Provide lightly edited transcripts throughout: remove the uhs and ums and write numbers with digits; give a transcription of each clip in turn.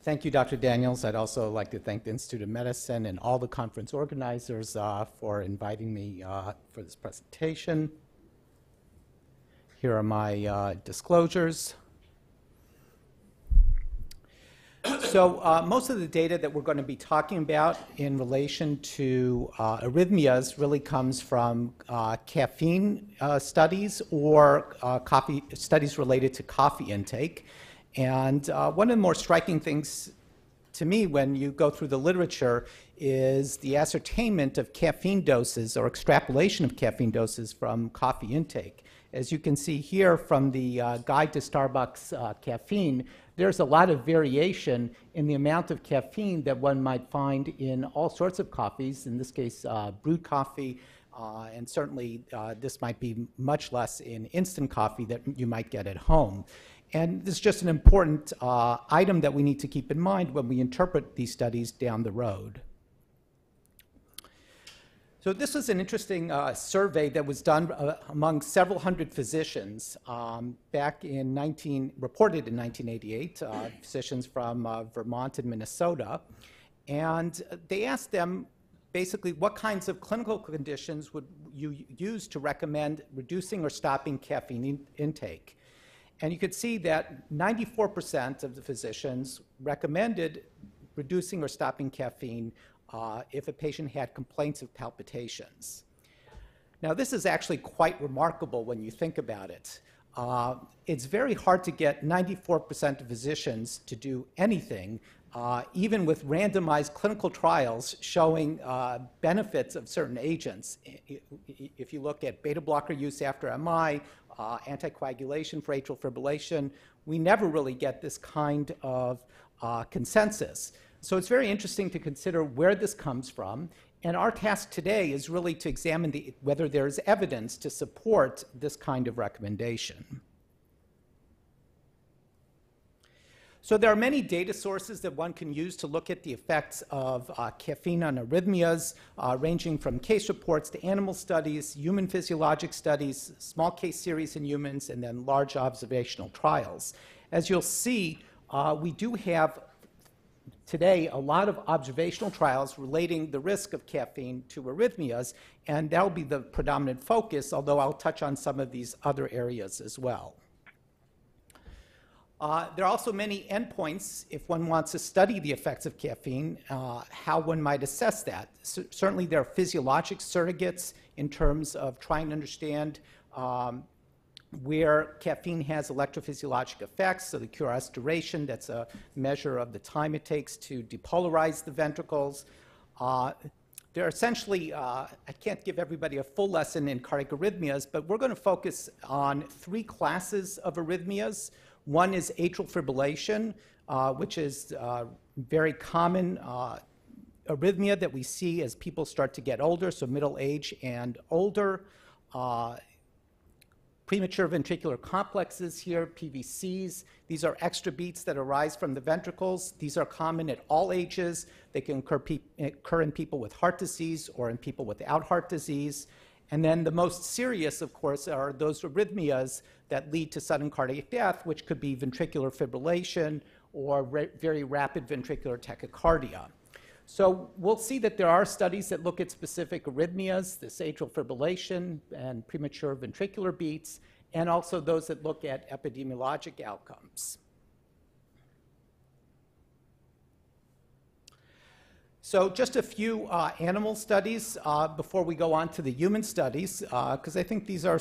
Thank you, Dr. Daniels. I'd also like to thank the Institute of Medicine and all the conference organizers for inviting me for this presentation. Here are my disclosures. So most of the data that we're going to be talking about in relation to arrhythmias really comes from caffeine studies or studies related to coffee intake. And one of the more striking things to me when you go through the literature is the ascertainment of caffeine doses or extrapolation of caffeine doses from coffee intake. As you can see here from the Guide to Starbucks Caffeine, there's a lot of variation in the amount of caffeine that one might find in all sorts of coffees, in this case brewed coffee, and certainly this might be much less in instant coffee that you might get at home. And this is just an important item that we need to keep in mind when we interpret these studies down the road. So this was an interesting survey that was done among several hundred physicians back in reported in 1988, physicians from Vermont and Minnesota. And they asked them basically what kinds of clinical conditions would you use to recommend reducing or stopping caffeine intake. And you could see that 94% of the physicians recommended reducing or stopping caffeine if a patient had complaints of palpitations. Now, this is actually quite remarkable when you think about it. It's very hard to get 94% of physicians to do anything, even with randomized clinical trials showing benefits of certain agents. If you look at beta blocker use after MI, anticoagulation for atrial fibrillation, we never really get this kind of consensus. So it's very interesting to consider where this comes from. And our task today is really to examine whether there is evidence to support this kind of recommendation. So there are many data sources that one can use to look at the effects of caffeine on arrhythmias, ranging from case reports to animal studies, human physiologic studies, small case series in humans, and then large observational trials. As you'll see, we do have today a lot of observational trials relating the risk of caffeine to arrhythmias, and that'll be the predominant focus, although I'll touch on some of these other areas as well. There are also many endpoints if one wants to study the effects of caffeine, how one might assess that. Certainly there are physiologic surrogates in terms of trying to understand where caffeine has electrophysiologic effects, so the QRS duration, that's a measure of the time it takes to depolarize the ventricles. They're essentially, I can't give everybody a full lesson in cardiac arrhythmias, but we're going to focus on three classes of arrhythmias. One is atrial fibrillation, which is very common arrhythmia that we see as people start to get older, so middle age and older. Premature ventricular complexes here, PVCs. These are extra beats that arise from the ventricles. These are common at all ages. They can occur in people with heart disease or in people without heart disease. And then the most serious, of course, are those arrhythmias that lead to sudden cardiac death, which could be ventricular fibrillation or very rapid ventricular tachycardia. So we'll see that there are studies that look at specific arrhythmias, this atrial fibrillation and premature ventricular beats, and also those that look at epidemiologic outcomes. So just a few animal studies before we go on to the human studies, because I think these are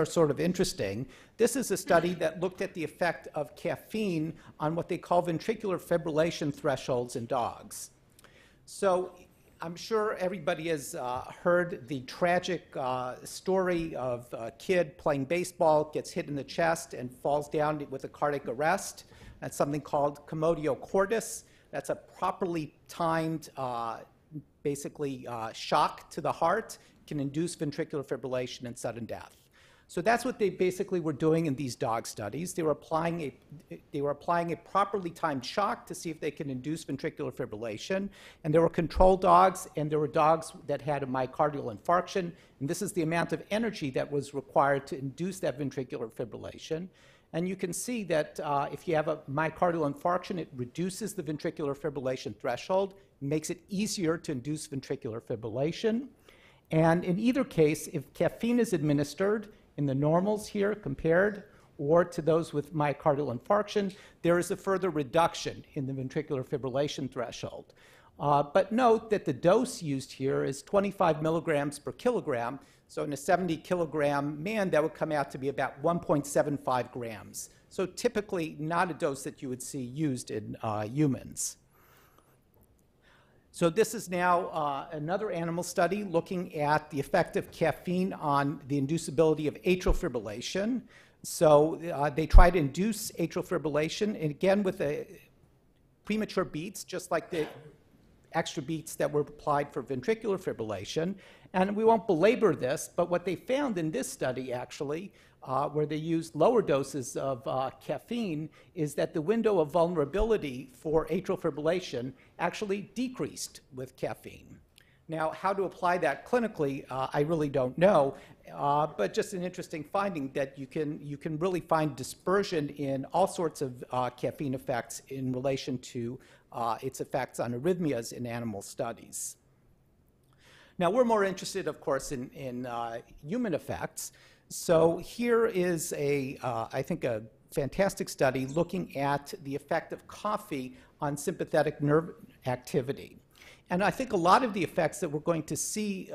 sort of interesting. This is a study that looked at the effect of caffeine on what they call ventricular fibrillation thresholds in dogs. So I'm sure everybody has heard the tragic story of a kid playing baseball, gets hit in the chest, and falls down with a cardiac arrest. That's something called commotio cordis. That's a properly timed, basically, shock to the heart, can induce ventricular fibrillation and sudden death. So that's what they basically were doing in these dog studies. They were applying a properly timed shock to see if they can induce ventricular fibrillation. And there were control dogs, and there were dogs that had a myocardial infarction. And this is the amount of energy that was required to induce that ventricular fibrillation. And you can see that if you have a myocardial infarction, it reduces the ventricular fibrillation threshold, makes it easier to induce ventricular fibrillation. And in either case, if caffeine is administered in the normals here compared or to those with myocardial infarction, there is a further reduction in the ventricular fibrillation threshold. But note that the dose used here is 25 milligrams per kilogram. So in a 70-kilogram man, that would come out to be about 1.75 grams. So typically not a dose that you would see used in humans. So this is now another animal study looking at the effect of caffeine on the inducibility of atrial fibrillation. So they try to induce atrial fibrillation, and again with premature beats, just like the extra beats that were applied for ventricular fibrillation. And we won't belabor this, but what they found in this study actually, where they used lower doses of caffeine, is that the window of vulnerability for atrial fibrillation actually decreased with caffeine. Now, how to apply that clinically, I really don't know, but just an interesting finding that you can really find dispersion in all sorts of caffeine effects in relation to its effects on arrhythmias in animal studies. Now, we're more interested, of course, in human effects. So here is I think, a fantastic study looking at the effect of coffee on sympathetic nerve activity. And I think a lot of the effects that we're going to see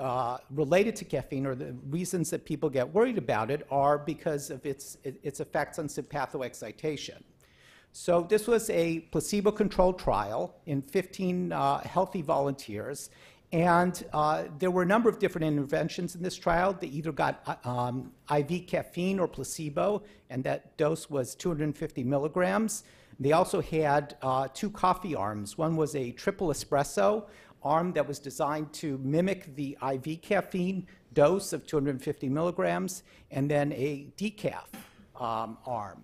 related to caffeine, or the reasons that people get worried about it, are because of its effects on sympathoexcitation. So this was a placebo-controlled trial in 15 healthy volunteers. And there were a number of different interventions in this trial. They either got IV caffeine or placebo, and that dose was 250 milligrams. They also had 2 coffee arms. One was a triple espresso arm that was designed to mimic the IV caffeine dose of 250 milligrams, and then a decaf arm.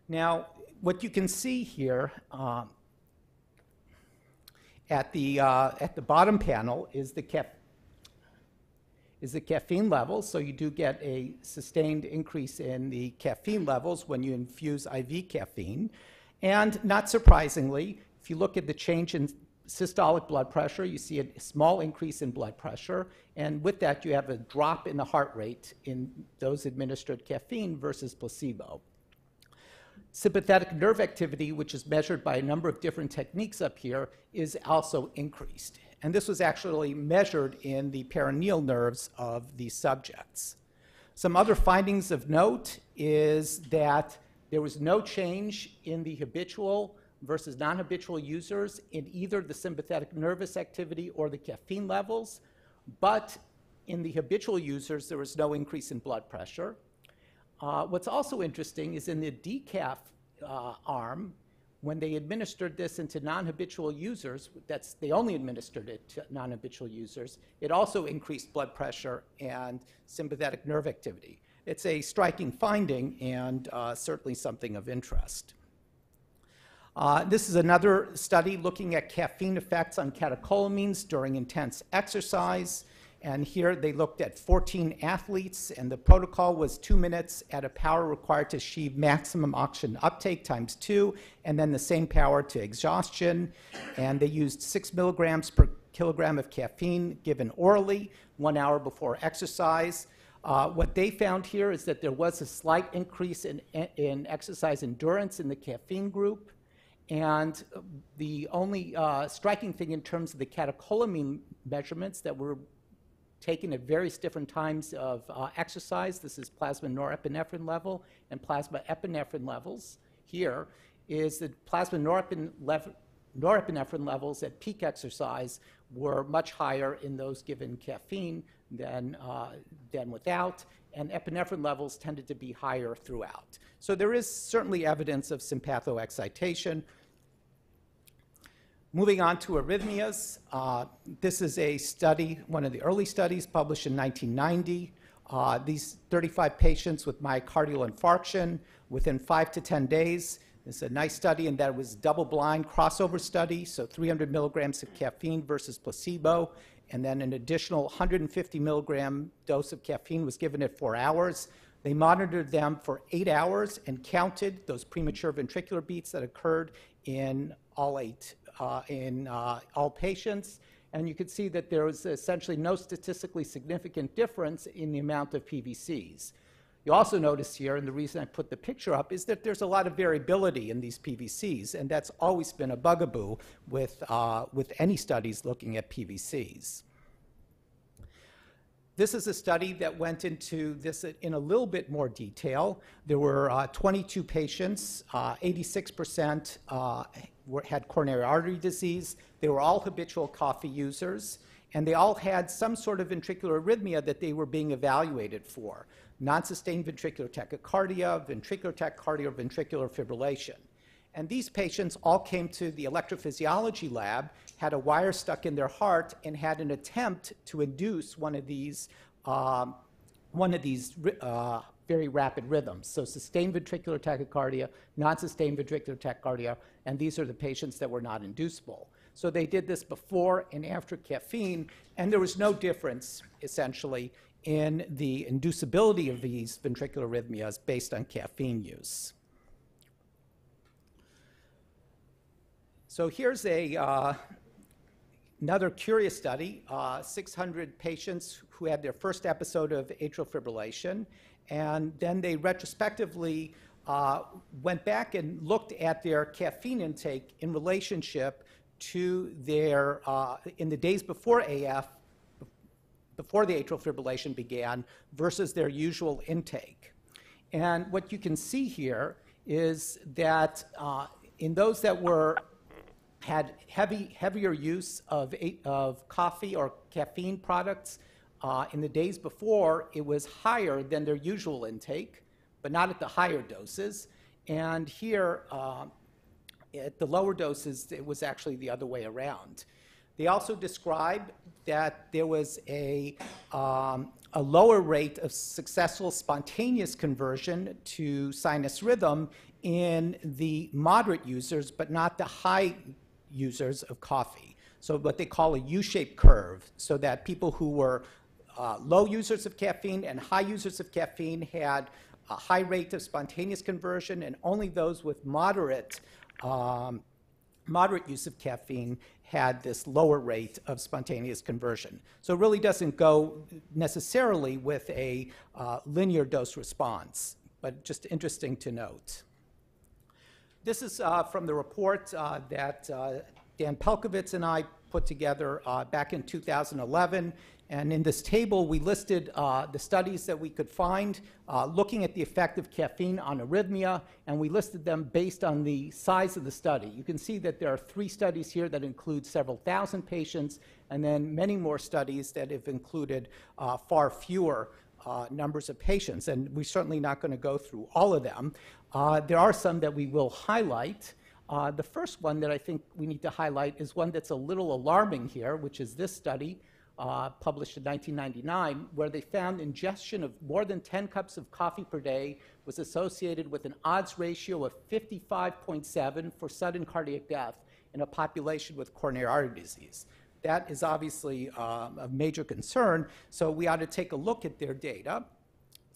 Now, what you can see here at the bottom panel is the caffeine level. So you do get a sustained increase in the caffeine levels when you infuse IV caffeine. And not surprisingly, if you look at the change in systolic blood pressure, you see a small increase in blood pressure. And with that, you have a drop in the heart rate in those administered caffeine versus placebo. Sympathetic nerve activity, which is measured by a number of different techniques up here, is also increased. And this was actually measured in the perineal nerves of these subjects. Some other findings of note is that there was no change in the habitual versus non-habitual users in either the sympathetic nervous activity or the caffeine levels, but in the habitual users, there was no increase in blood pressure. What's also interesting is in the decaf arm, when they administered this into non-habitual users, they only administered it to non-habitual users, it also increased blood pressure and sympathetic nerve activity. It's a striking finding and certainly something of interest. This is another study looking at caffeine effects on catecholamines during intense exercise. And here they looked at 14 athletes, and the protocol was 2 minutes at a power required to achieve maximum oxygen uptake times 2, and then the same power to exhaustion. And they used 6 milligrams per kilogram of caffeine given orally 1 hour before exercise. What they found here is that there was a slight increase in exercise endurance in the caffeine group. And the only striking thing in terms of the catecholamine measurements that were taken at various different times of exercise, this is plasma norepinephrine level and plasma epinephrine levels here, is that plasma norepinephrine levels at peak exercise were much higher in those given caffeine than without, and epinephrine levels tended to be higher throughout. So there is certainly evidence of sympathoexcitation. Moving on to arrhythmias, this is a study, one of the early studies published in 1990. These 35 patients with myocardial infarction within 5 to 10 days. It's a nice study in that it was double-blind crossover study, so 300 milligrams of caffeine versus placebo, and then an additional 150 milligram dose of caffeine was given at 4 hours. They monitored them for 8 hours and counted those premature ventricular beats that occurred in all patients. And you could see that there was essentially no statistically significant difference in the amount of PVCs. You also notice here, and the reason I put the picture up, is that there's a lot of variability in these PVCs, and that's always been a bugaboo with any studies looking at PVCs. This is a study that went into this in a little bit more detail. There were 22 patients, 86% had coronary artery disease. They were all habitual coffee users, and they all had some sort of ventricular arrhythmia that they were being evaluated for. Non-sustained ventricular tachycardia, ventricular tachycardia, or ventricular fibrillation. And these patients all came to the electrophysiology lab, had a wire stuck in their heart, and had an attempt to induce one of these very rapid rhythms. So sustained ventricular tachycardia, non-sustained ventricular tachycardia, and these are the patients that were not inducible. So they did this before and after caffeine, and there was no difference, essentially, in the inducibility of these ventricular arrhythmias based on caffeine use. So here's another curious study, 600 patients who had their first episode of atrial fibrillation, and then they retrospectively went back and looked at their caffeine intake in relationship to their, in the days before AF, before the atrial fibrillation began, versus their usual intake. And what you can see here is that in those that had heavier use of coffee or caffeine products, in the days before, it was higher than their usual intake, but not at the higher doses. And here, at the lower doses, it was actually the other way around. They also described that there was a lower rate of successful spontaneous conversion to sinus rhythm in the moderate users, but not the high users of coffee. So what they call a U-shaped curve, so that people who were low users of caffeine and high users of caffeine had a high rate of spontaneous conversion, and only those with moderate use of caffeine had this lower rate of spontaneous conversion. So it really doesn't go necessarily with a linear dose response, but just interesting to note. This is from the report that Dan Pelkovitz and I put together back in 2011. And in this table, we listed the studies that we could find looking at the effect of caffeine on arrhythmia, and we listed them based on the size of the study. You can see that there are 3 studies here that include several thousand patients, and then many more studies that have included far fewer numbers of patients. And we're certainly not going to go through all of them. There are some that we will highlight. The first one that I think we need to highlight is one that's a little alarming here, which is this study, published in 1999, where they found ingestion of more than 10 cups of coffee per day was associated with an odds ratio of 55.7 for sudden cardiac death in a population with coronary artery disease. That is obviously a major concern, so we ought to take a look at their data.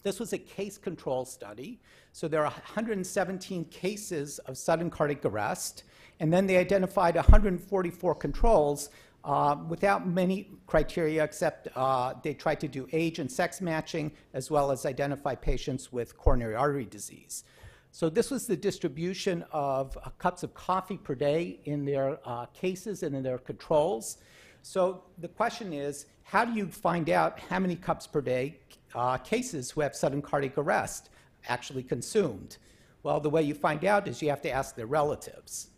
This was a case control study, so there are 117 cases of sudden cardiac arrest, and then they identified 144 controls without many criteria, except they tried to do age and sex matching, as well as identify patients with coronary artery disease. So this was the distribution of cups of coffee per day in their cases and in their controls. So the question is, how do you find out how many cups per day cases who have sudden cardiac arrest actually consumed? Well, the way you find out is you have to ask their relatives.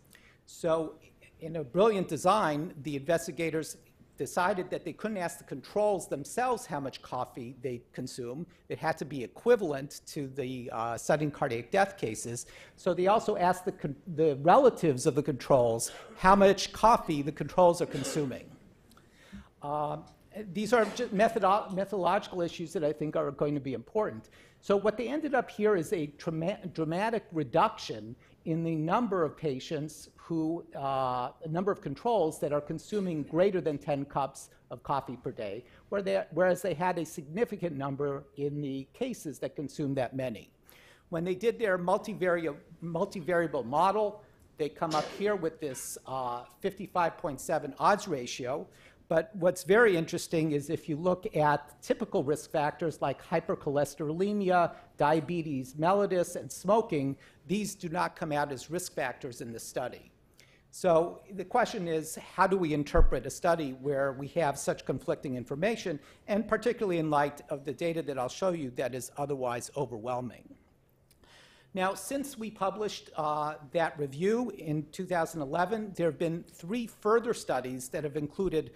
So in a brilliant design, the investigators decided that they couldn't ask the controls themselves how much coffee they consume. It had to be equivalent to the sudden cardiac death cases. So they also asked the relatives of the controls how much coffee the controls are consuming. These are just methodological issues that I think are going to be important. So what they ended up here is a dramatic reduction in the number of patients who, number of controls that are consuming greater than 10 cups of coffee per day, whereas they had a significant number in the cases that consumed that many. When they did their multivariable model, they come up here with this 55.7 odds ratio. But what's very interesting is if you look at typical risk factors like hypercholesterolemia, diabetes mellitus, and smoking, these do not come out as risk factors in the study. So the question is, how do we interpret a study where we have such conflicting information, and particularly in light of the data that I'll show you that is otherwise overwhelming? Now, since we published that review in 2011, there have been 3 further studies that have included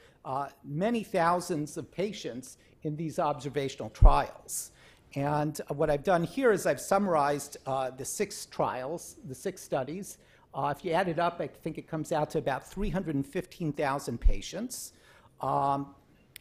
many thousands of patients in these observational trials. And what I've done here is I've summarized the 6 trials, the 6 studies. If you add it up, I think it comes out to about 315,000 patients.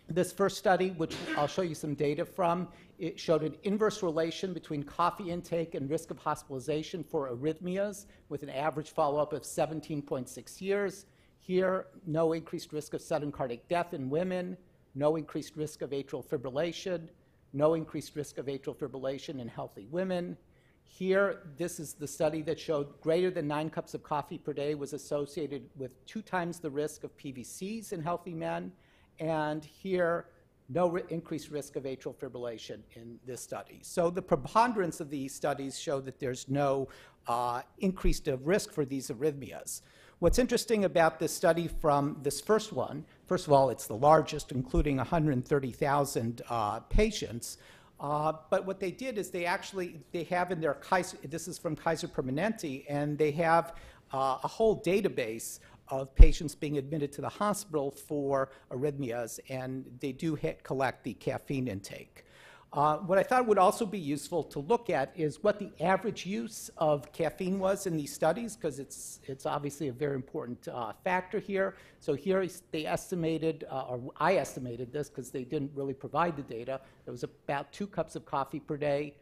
This first study, which I'll show you some data from, it showed an inverse relation between coffee intake and risk of hospitalization for arrhythmias with an average follow-up of 17.6 years. Here, no increased risk of sudden cardiac death in women, no increased risk of atrial fibrillation, no increased risk of atrial fibrillation in healthy women. Here, this is the study that showed greater than 9 cups of coffee per day was associated with 2 times the risk of PVCs in healthy men. And here, no increased risk of atrial fibrillation in this study. So the preponderance of these studies show that there's no increased risk for these arrhythmias. What's interesting about this study from this first one, first of all, it's the largest, including 130,000 patients. But what they did is they have in their Kaiser, this is from Kaiser Permanente, and they have a whole database of patients being admitted to the hospital for arrhythmias, and they do collect the caffeine intake. What I thought would also be useful to look at is what the average use of caffeine was in these studies, because it's obviously a very important factor here. So here they estimated, or I estimated this because they didn't really provide the data, it was about 2 cups of coffee per day.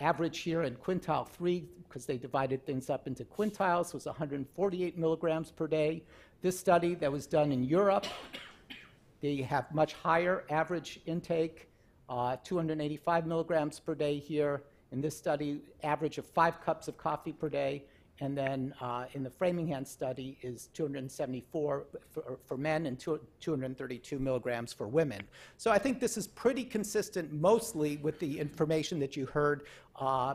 Average here in quintile 3, because they divided things up into quintiles, was 148 milligrams per day. This study that was done in Europe, they have much higher average intake, 285 milligrams per day here. In this study, average of 5 cups of coffee per day. And then in the Framingham study is 274 for men and 232 milligrams for women. So I think this is pretty consistent mostly with the information that you heard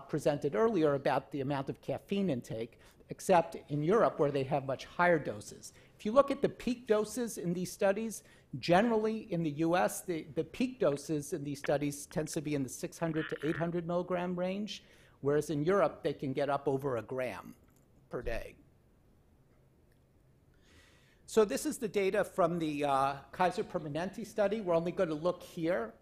presented earlier about the amount of caffeine intake, except in Europe where they have much higher doses. If you look at the peak doses in these studies, generally in the US, the peak doses in these studies tends to be in the 600 to 800 milligram range, whereas in Europe they can get up over a gram per day. So this is the data from the Kaiser Permanente study. We're only going to look here.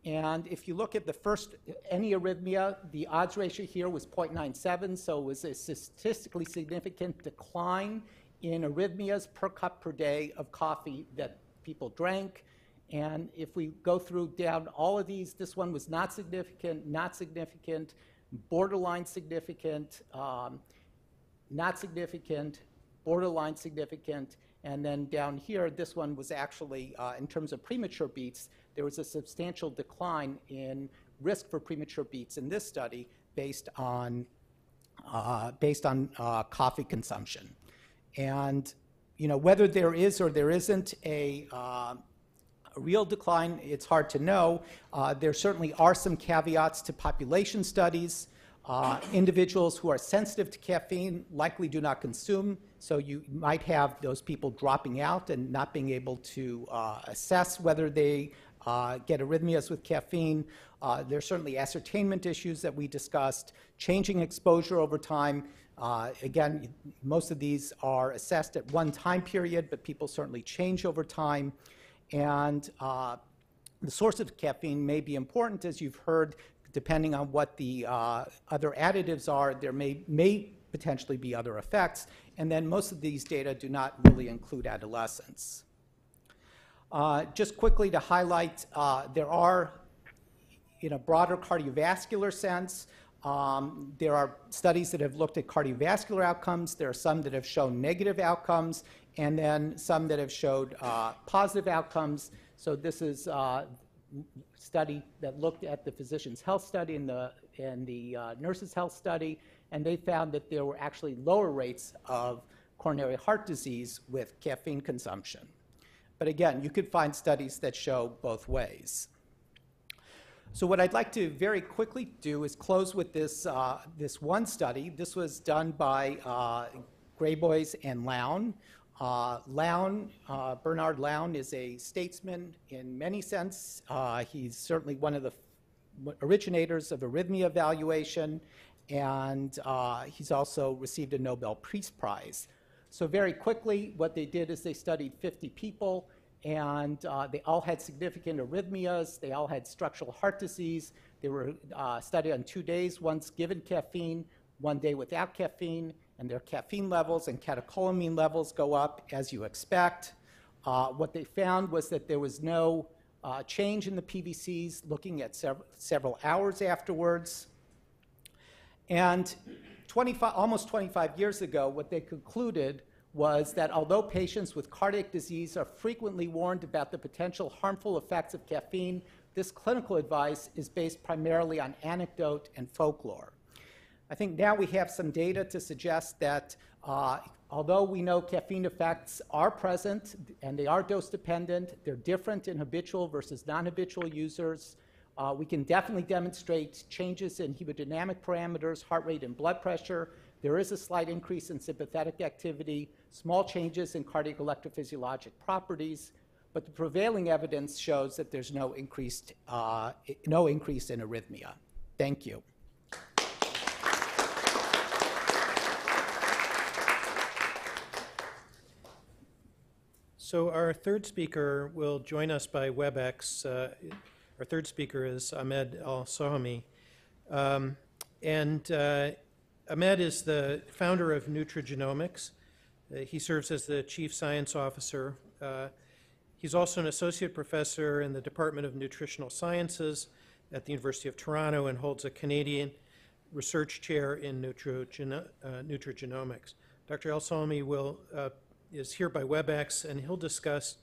And if you look at the first, any arrhythmia, the odds ratio here was 0.97, so it was a statistically significant decline in arrhythmias per cup per day of coffee that people drank. And if we go through down all of these, this one was not significant, borderline significant, not significant, borderline significant, and then down here, this one was actually, in terms of premature beats, there was a substantial decline in risk for premature beats in this study based on coffee consumption. And whether there is or there isn't a real decline, it's hard to know. There certainly are some caveats to population studies. Individuals who are sensitive to caffeine likely do not consume, so you might have those people dropping out and not being able to assess whether they get arrhythmias with caffeine. There's certainly ascertainment issues that we discussed, changing exposure over time. Again, most of these are assessed at one time period, but people certainly change over time. And the source of caffeine may be important, as you've heard. Depending on what the other additives are, there may potentially be other effects. And then most of these data do not really include adolescents. Just quickly to highlight, there are, in a broader cardiovascular sense, there are studies that have looked at cardiovascular outcomes. There are some that have shown negative outcomes, and then some that have showed positive outcomes. So this is a study that looked at the physician's health study and the nurse's health study, and they found that there were actually lower rates of coronary heart disease with caffeine consumption. But again, you could find studies that show both ways. So what I'd like to very quickly do is close with this, this one study. This was done by Graybois and Lown. Bernard Lown is a statesman in many sense. He's certainly one of the originators of arrhythmia evaluation, and he's also received a Nobel Peace Prize. So very quickly, what they did is they studied 50 people, and they all had significant arrhythmias. They all had structural heart disease. They were studied on 2 days, once given caffeine, 1 day without caffeine, and their caffeine levels and catecholamine levels go up as you expect. What they found was that there was no change in the PVCs looking at several hours afterwards. And almost 25 years ago, what they concluded was that although patients with cardiac disease are frequently warned about the potential harmful effects of caffeine, this clinical advice is based primarily on anecdote and folklore. I think now we have some data to suggest that although we know caffeine effects are present and they are dose dependent, they're different in habitual versus non-habitual users. We can definitely demonstrate changes in hemodynamic parameters, heart rate and blood pressure. There is a slight increase in sympathetic activity, small changes in cardiac electrophysiologic properties, but the prevailing evidence shows that there's no increase in arrhythmia. Thank you. So our third speaker will join us by WebEx. Our third speaker is Ahmed Al-Sohami. Ahmed is the founder of Nutrigenomics. He serves as the Chief Science Officer. He's also an associate professor in the Department of Nutritional Sciences at the University of Toronto and holds a Canadian Research Chair in Nutrigenomics. Dr. Al-Sohami is here by WebEx, and he'll discuss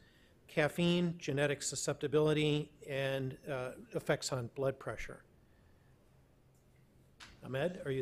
caffeine, genetic susceptibility, and effects on blood pressure. Ahmed, are you there?